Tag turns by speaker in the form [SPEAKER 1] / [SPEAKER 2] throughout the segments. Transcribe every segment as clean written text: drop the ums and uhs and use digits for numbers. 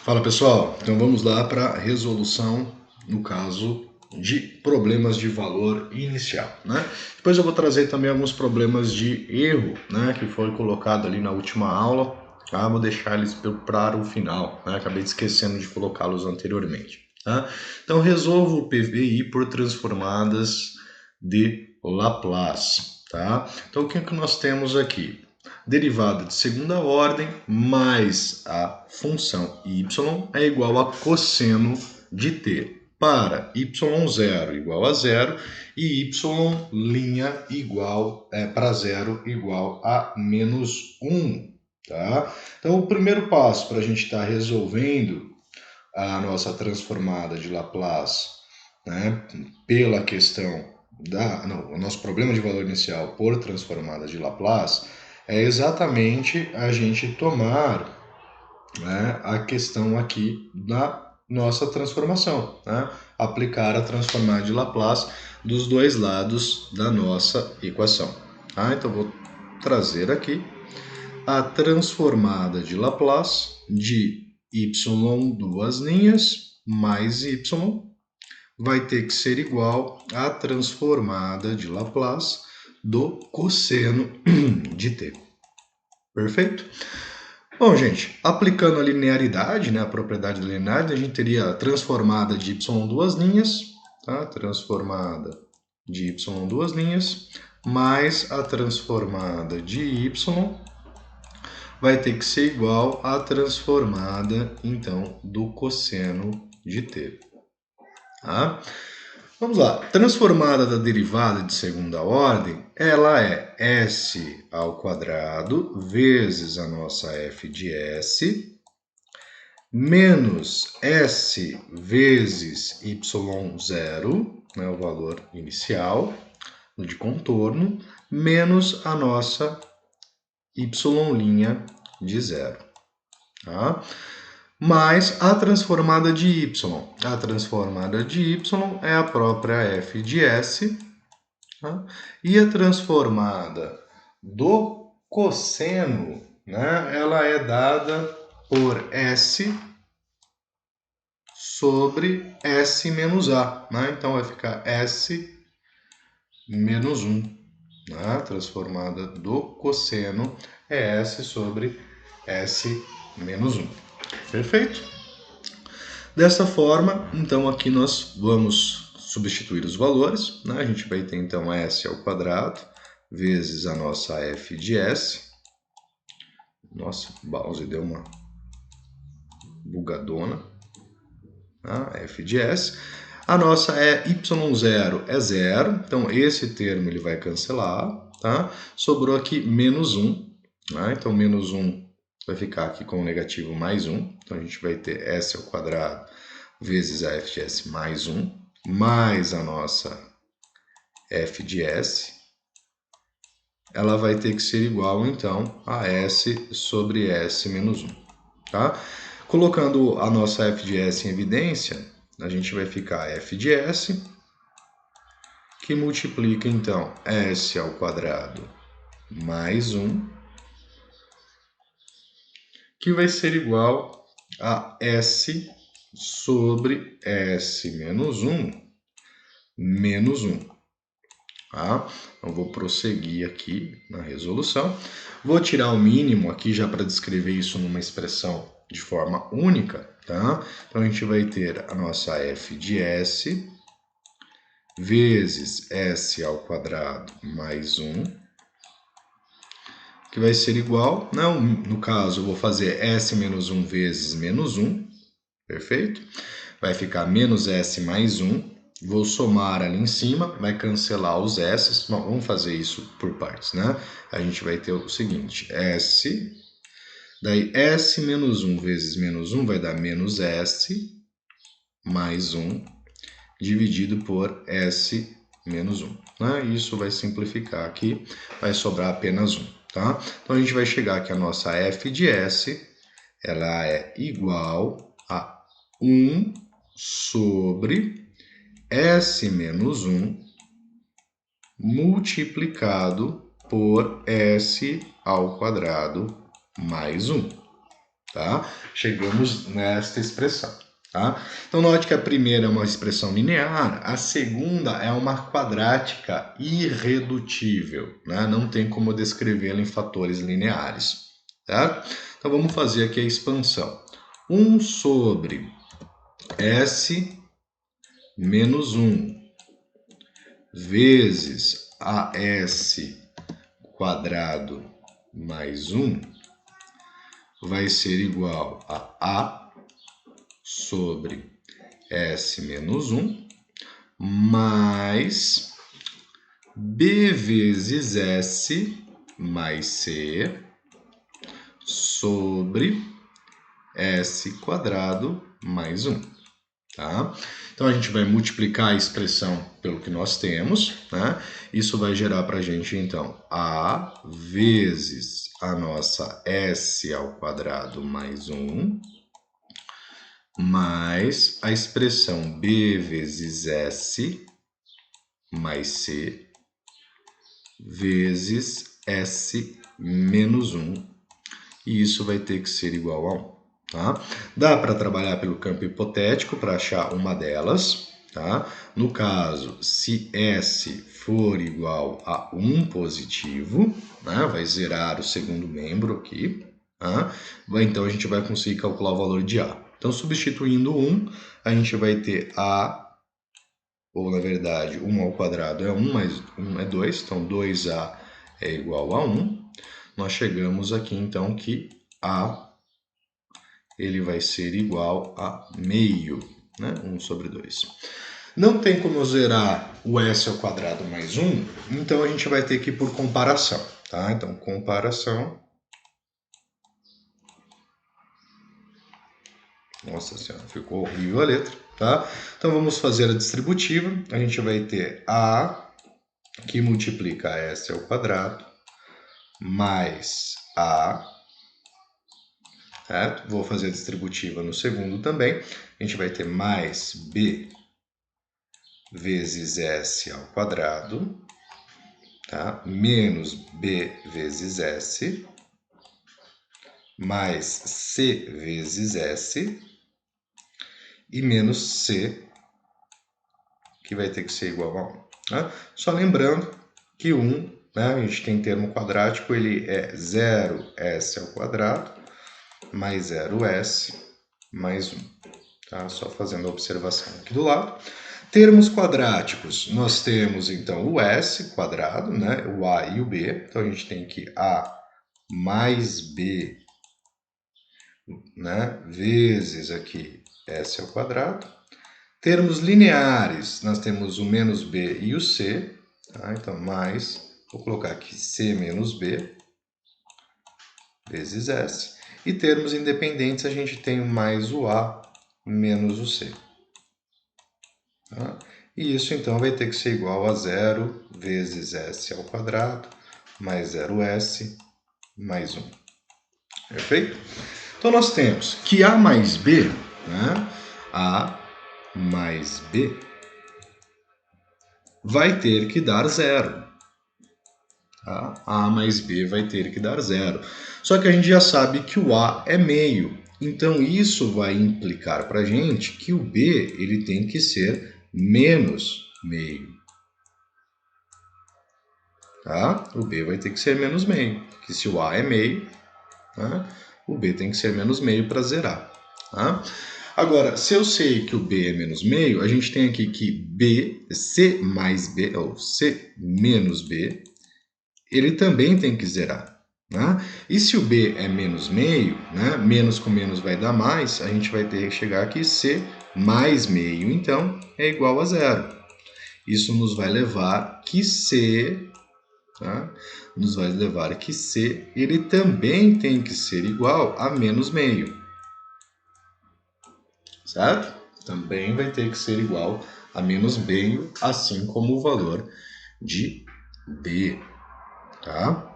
[SPEAKER 1] Fala pessoal, então vamos lá para a resolução no caso de problemas de valor inicial, né? Depois eu vou trazer também alguns problemas de erro, né, que foi colocado ali na última aula, tá? Vou deixar eles para o final, né? Acabei esquecendo de colocá-los anteriormente, tá? Então resolvo o PVI por transformadas de Laplace, tá? Então o que é que nós temos aqui? Derivada de segunda ordem mais a função y é igual a cosseno de t para y0 igual a zero e y' igual para zero igual a menos 1. Tá? Então, o primeiro passo para a gente estar resolvendo a nossa transformada de Laplace, né, pela questão o nosso problema de valor inicial por transformada de Laplace, é exatamente a gente tomar, né, a questão aqui da nossa transformação, né, aplicar a transformada de Laplace dos dois lados da nossa equação. Tá? Então, vou trazer aqui a transformada de Laplace de y duas linhas mais y vai ter que ser igual à transformada de Laplace do cosseno de t. Perfeito? Bom, gente, aplicando a linearidade, né, a propriedade da linearidade, a gente teria a transformada de y duas linhas, tá? Transformada de y duas linhas, mais a transformada de y vai ter que ser igual à transformada, então, do cosseno de t. Tá? Vamos lá. Transformada da derivada de segunda ordem, ela é s ao quadrado vezes a nossa f de s menos s vezes y0, né, o valor inicial de contorno, menos a nossa y' de zero. Tá? Mais a transformada de y. A transformada de y é a própria f de s. Tá? E a transformada do cosseno, né, ela é dada por s sobre s menos a. Né? Então vai ficar s menos 1. Né? A transformada do cosseno é s sobre s menos 1. Perfeito? Dessa forma, então aqui nós vamos substituir os valores, né? A gente vai ter então s ao quadrado vezes a nossa f de s. Nossa, o mouse deu uma bugadona. Tá? F de s. A nossa y0 é zero, então esse termo ele vai cancelar, tá? Sobrou aqui menos 1, né? Então menos 1 vai ficar aqui com o negativo mais 1, então a gente vai ter s ao quadrado vezes a f de s mais 1, mais a nossa f de s, ela vai ter que ser igual, então, a s sobre s menos 1, tá? Colocando a nossa f de s em evidência, a gente vai ficar f de s, que multiplica, então, s ao quadrado mais 1, que vai ser igual a s sobre s menos 1 menos 1. Tá? Então, vou prosseguir aqui na resolução. Vou tirar o mínimo aqui já para descrever isso numa expressão de forma única. Tá? Então, a gente vai ter a nossa f de s vezes s ao quadrado mais 1, que vai ser igual, não, no caso, eu vou fazer s menos 1 vezes menos 1, perfeito? Vai ficar menos s mais 1, vou somar ali em cima, vai cancelar os s. Bom, vamos fazer isso por partes, né? A gente vai ter o seguinte, s, daí s menos 1 vezes menos 1 vai dar menos s mais 1, dividido por s menos 1. Né? Isso vai simplificar aqui, vai sobrar apenas 1. Tá? Então, a gente vai chegar que a nossa f de s, ela é igual a 1 sobre s menos 1 multiplicado por s ao quadrado mais 1. tá? Chegamos nesta expressão. Tá? Então, note que a primeira é uma expressão linear, a segunda é uma quadrática irredutível, né? Não tem como descrevê-la em fatores lineares. Tá? Então, vamos fazer aqui a expansão. 1 sobre S menos 1 vezes AS quadrado mais 1 vai ser igual a sobre S menos 1 mais B vezes S mais C sobre S quadrado mais 1. Tá? Então a gente vai multiplicar a expressão pelo que nós temos, né? Isso vai gerar para a gente então A vezes a nossa S ao quadrado mais 1 mais a expressão B vezes S mais C vezes S menos 1. E isso vai ter que ser igual a 1. Tá? Dá para trabalhar pelo campo hipotético para achar uma delas. Tá? No caso, se S for igual a 1 positivo, né? Vai zerar o segundo membro aqui. Tá? Então a gente vai conseguir calcular o valor de A. Então, substituindo 1, a gente vai ter A, ou na verdade, 1 ao quadrado é 1, mais 1 é 2, então 2A é igual a 1. Nós chegamos aqui então que A ele vai ser igual a meio, né? 1 sobre 2. Não tem como zerar o S ao quadrado mais 1, então a gente vai ter que ir por comparação, tá? Então, comparação. Nossa senhora, ficou horrível a letra, tá? Então, vamos fazer a distributiva. A gente vai ter A, que multiplica S ao quadrado, mais A, certo? Vou fazer a distributiva no segundo também. A gente vai ter mais B vezes S ao quadrado, tá? Menos B vezes S, mais C vezes S, e menos C, que vai ter que ser igual a 1. Tá? Só lembrando que 1, né, a gente tem termo quadrático, ele é 0S ao quadrado, mais 0S, mais 1. Tá? Só fazendo a observação aqui do lado. Termos quadráticos, nós temos então o S quadrado, né, o A e o B. Então a gente tem que A mais B, né, vezes aqui S ao quadrado. Termos lineares, nós temos o menos B e o C. Tá? Então, mais, vou colocar aqui C menos B vezes S. E termos independentes, a gente tem o mais o A menos o C. Tá? E isso, então, vai ter que ser igual a 0 vezes S ao quadrado, mais 0S, mais 1. Perfeito? Então, nós temos que A mais B, né? A mais B vai ter que dar 0. Tá? A mais B vai ter que dar 0. Só que a gente já sabe que o A é meio. Então, isso vai implicar para a gente que o B ele tem que ser menos meio. Tá? O B vai ter que ser menos meio. Porque se o A é meio, tá? O B tem que ser menos meio para zerar. Tá? Agora, se eu sei que o B é menos meio, a gente tem aqui que B, C mais B, ou C menos B, ele também tem que zerar. Né? E se o B é menos meio, né? Menos com menos vai dar mais, a gente vai ter que chegar aqui C mais meio, então, é igual a 0. Isso nos vai levar que C, tá? Nos vai levar que C, ele também tem que ser igual a menos meio. Certo? Também vai ter que ser igual a menos meio, assim como o valor de B. Tá?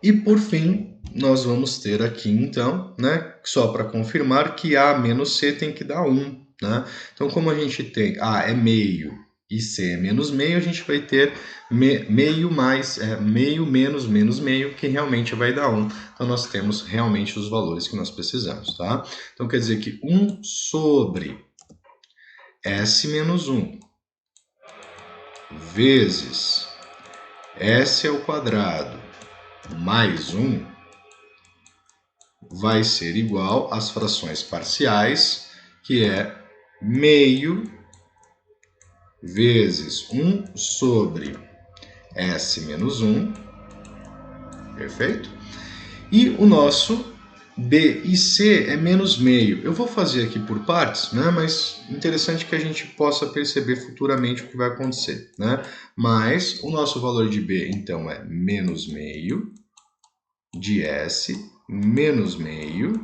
[SPEAKER 1] E por fim, nós vamos ter aqui então, né, só para confirmar que A menos C tem que dar 1. Né? Então, como a gente tem A é meio e C é menos meio, a gente vai ter meio menos meio, que realmente vai dar 1. Então, nós temos realmente os valores que nós precisamos, tá? Então, quer dizer que 1 sobre S menos 1 vezes S ao quadrado mais 1 vai ser igual às frações parciais, que é meio vezes 1 sobre S menos 1, perfeito? E o nosso B e C é menos meio. Eu vou fazer aqui por partes, né? Mas interessante que a gente possa perceber futuramente o que vai acontecer, né? Mas o nosso valor de B, então, é menos meio de S menos meio,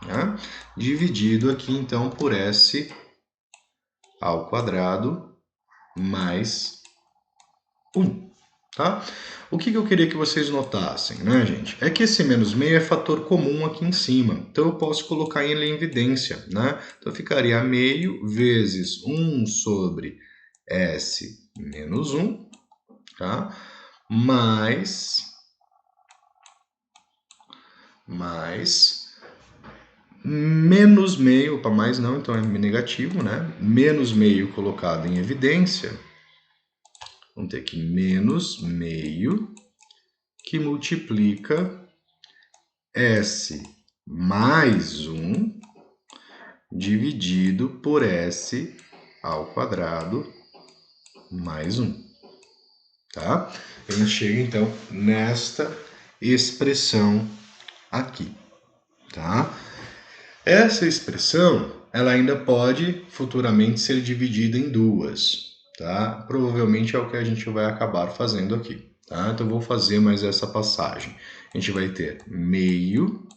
[SPEAKER 1] né? Dividido aqui, então, por S ao quadrado mais 1, tá? O que eu queria que vocês notassem, né, gente? É que esse menos meio é fator comum aqui em cima. Então, eu posso colocar ele em evidência, né? Então, ficaria meio vezes 1 sobre S menos 1, tá? Mais menos meio, para mais não, então é negativo, né? Menos meio colocado em evidência. Vamos ter aqui menos meio que multiplica S mais 1 dividido por S ao quadrado mais 1. Tá? A gente chega, então, nesta expressão aqui. Tá? Essa expressão, ela ainda pode futuramente ser dividida em duas, tá? Provavelmente é o que a gente vai acabar fazendo aqui, tá? Então, eu vou fazer mais essa passagem. A gente vai ter meio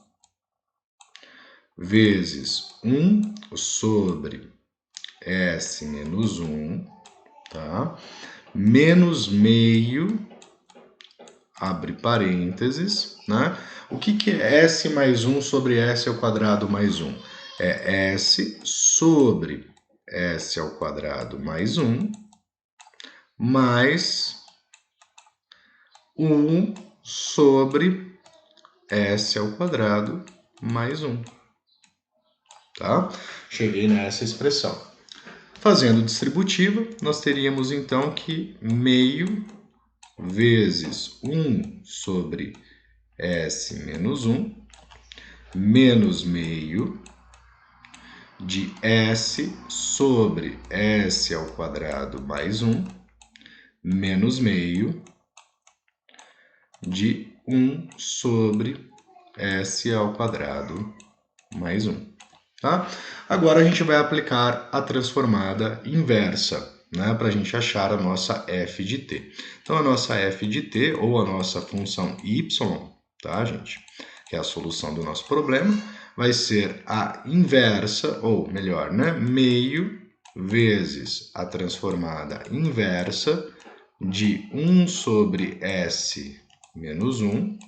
[SPEAKER 1] vezes 1 sobre S menos 1, tá? Menos meio, abre parênteses, né? O que é S mais 1 sobre S ao quadrado mais 1? É S sobre S ao quadrado mais 1, mais 1 sobre S ao quadrado mais 1. Tá? Cheguei nessa expressão. Fazendo distributiva, nós teríamos então que meio vezes 1 sobre S menos 1, menos meio de S sobre S ao quadrado mais 1, menos meio de 1 sobre S ao quadrado mais 1. Tá? Agora a gente vai aplicar a transformada inversa, né, para a gente achar a nossa f de t. Então, a nossa f de t, ou a nossa função y, tá, gente? Que é a solução do nosso problema, vai ser a inversa, ou melhor, né, meio vezes a transformada inversa de 1 sobre s menos 1,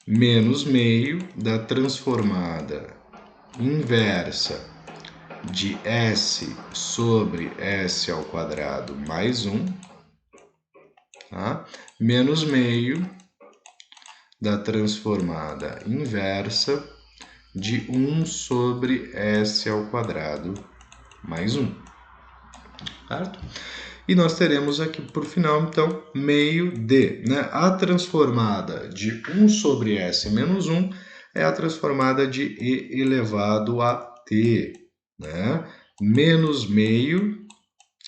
[SPEAKER 1] menos meio da transformada inversa de S sobre S ao quadrado mais 1, tá? Menos meio da transformada inversa de 1 sobre S ao quadrado mais 1, certo? E nós teremos aqui, por final, então, meio de, né? A transformada de 1 sobre S menos 1 é a transformada de E elevado a T, né? Menos meio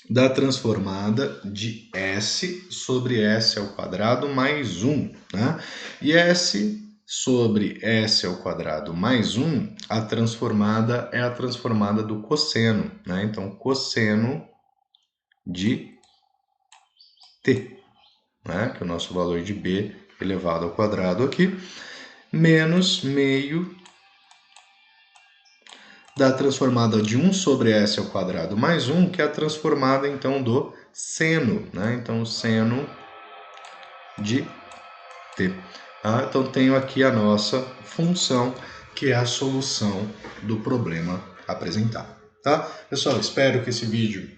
[SPEAKER 1] da transformada de S sobre S ao quadrado mais 1, né? E S sobre S ao quadrado mais 1, a transformada é a transformada do cosseno, né? Então, cosseno de t, né? Que é o nosso valor de b elevado ao quadrado aqui, menos meio da transformada de 1 sobre s ao quadrado mais 1, que é a transformada, então, do seno, né? Então, seno de t. Tá? Então, tenho aqui a nossa função, que é a solução do problema apresentado. tá? Pessoal, espero que esse vídeo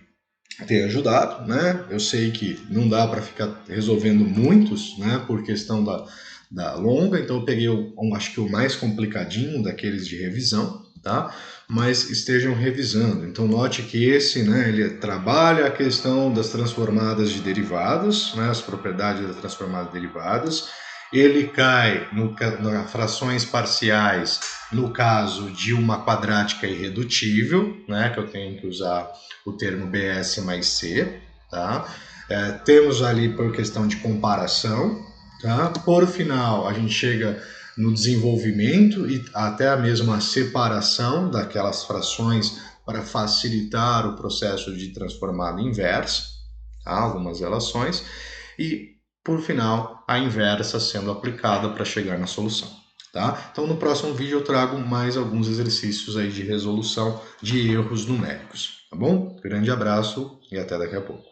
[SPEAKER 1] tenha ajudado, né? Eu sei que não dá para ficar resolvendo muitos, né? Por questão da longa, então eu peguei acho que o mais complicadinho daqueles de revisão, tá? Mas estejam revisando. Então note que esse, né, ele trabalha a questão das transformadas de derivadas, né, as propriedades das transformadas derivadas. Ele cai nas frações parciais no caso de uma quadrática irredutível, né, que eu tenho que usar o termo BS mais C, tá? Temos ali por questão de comparação, tá? Por final, a gente chega no desenvolvimento e até a mesma separação daquelas frações para facilitar o processo de transformada inversa, tá? Algumas relações, e por final a inversa sendo aplicada para chegar na solução. Tá? Então no próximo vídeo eu trago mais alguns exercícios aí de resolução de erros numéricos, tá bom? Grande abraço e até daqui a pouco.